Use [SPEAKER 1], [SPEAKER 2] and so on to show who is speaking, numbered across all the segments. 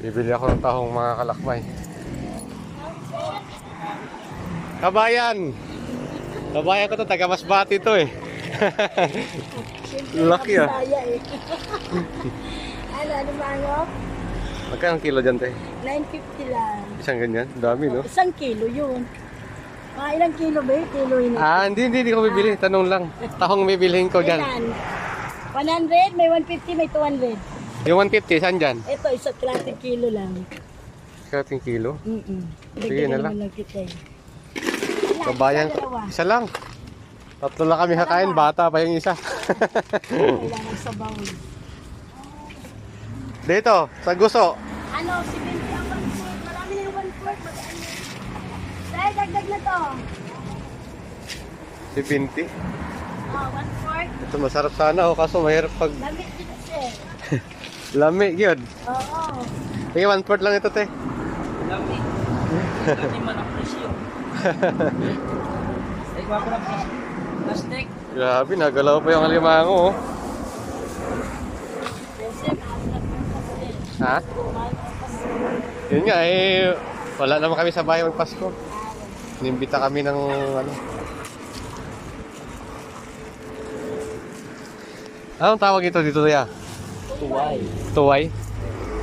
[SPEAKER 1] Bibili ako ng tahong mga kalakbay. Kabayan! Kabayan ko to, taga Masbate to eh. Laki ah.
[SPEAKER 2] Ano mango?
[SPEAKER 1] Magkano ang kilo dyan, te?
[SPEAKER 2] 950 lang.
[SPEAKER 1] Isang ganyan? Dami, no?
[SPEAKER 2] Isang kilo yun. Mga ilang kilo ba yun? Kilo yun.
[SPEAKER 1] Hindi ko bibili. Tanong lang. Tahong bibilihin ko dyan.
[SPEAKER 2] Ilan? 100, may 150, may 200.
[SPEAKER 1] Yung 150, saan dyan?
[SPEAKER 2] Ito, isa't kalating kilo lang.
[SPEAKER 1] Kalating kilo? Sige na lang.
[SPEAKER 2] Kita, eh.
[SPEAKER 1] Kabayan ko. Isa lang. Tatlo lang kami kakain. Bata pa yung isa.
[SPEAKER 2] Kailangan sa bawal.
[SPEAKER 1] Dito, sa guso.
[SPEAKER 2] Ano, si Benji ang 1/4. Marami na yung 1/4. Magaan na. Dahil dagdag na to.
[SPEAKER 1] Si Binti.
[SPEAKER 2] Oh, 1/4.
[SPEAKER 1] Ito masarap sana oh, kaso mahirap pag
[SPEAKER 2] Lamit din kasi.
[SPEAKER 1] lami yun.
[SPEAKER 2] Oo.
[SPEAKER 1] Sige, 1/4 lang ito, te.
[SPEAKER 3] Lami. Lami man ang presyo. Ay, wako na plastic.
[SPEAKER 1] Grabe, nagalaw pa yung alimango oh.
[SPEAKER 2] Kasi maalat mo kasi.
[SPEAKER 1] Ha? Yun nga eh, wala naman kami sa bahay magpasko. Inimbita kami ng ano. Anong tawag ito dito, Kuya?
[SPEAKER 3] Tuway.
[SPEAKER 1] Tuway?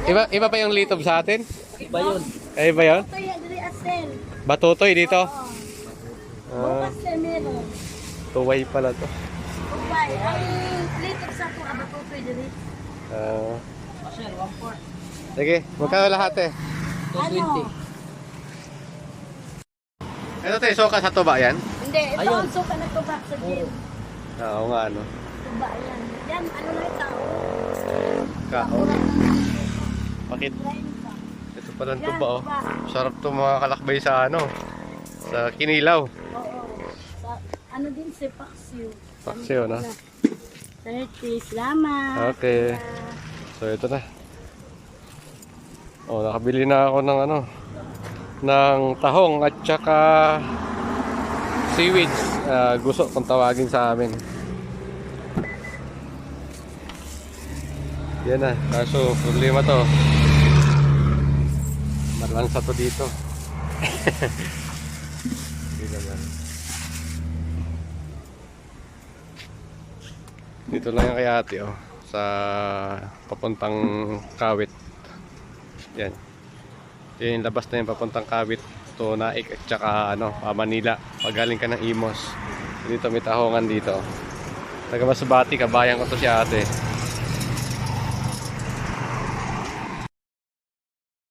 [SPEAKER 1] Iba pa yung litob sa atin?
[SPEAKER 3] Iba yun.
[SPEAKER 1] Ay ba yun?
[SPEAKER 2] Ito yung dili asel.
[SPEAKER 1] Batutoy dito?
[SPEAKER 2] Bukas na meron.
[SPEAKER 1] Tuway pala to.
[SPEAKER 2] Kupay. Ang litog sa ito, abatutoy dili.
[SPEAKER 3] Sir, 1/4.
[SPEAKER 1] Sige, magkano lahat eh?
[SPEAKER 3] 220.
[SPEAKER 1] Ito tayo, soka sa tuba yan?
[SPEAKER 2] Hindi, ito
[SPEAKER 3] Ayun.
[SPEAKER 2] ang suka na tuba sa gym.
[SPEAKER 1] Oo nga ano.
[SPEAKER 2] Tuba yan. Yan, ano na ito?
[SPEAKER 1] Kao. Bakit?
[SPEAKER 2] 30.
[SPEAKER 1] Ito pala ang tuba oh. Sarap to mga kalakbay sa ano. Sa Kinilaw.
[SPEAKER 2] Oo. Sa, ano din si Paksiw.
[SPEAKER 1] Paksiw, no?
[SPEAKER 2] 30. Salamat.
[SPEAKER 1] Okay. So ito na. Oh, nakabili na ako ng ano, ng tahong at saka seaweeds. Gusto kung tawagin sa amin. Yan na. Kaso problema to. Malansa to dito. Dito lang yung kay ate oh. Sa papuntang Kawit. Yan. Yan yung labas na yung papuntang Kawit to Naik at saka ano, Manila. Pagaling ka ng Imos. Dito may tahongan dito. Taga Masbate, kabayan ko to si ate.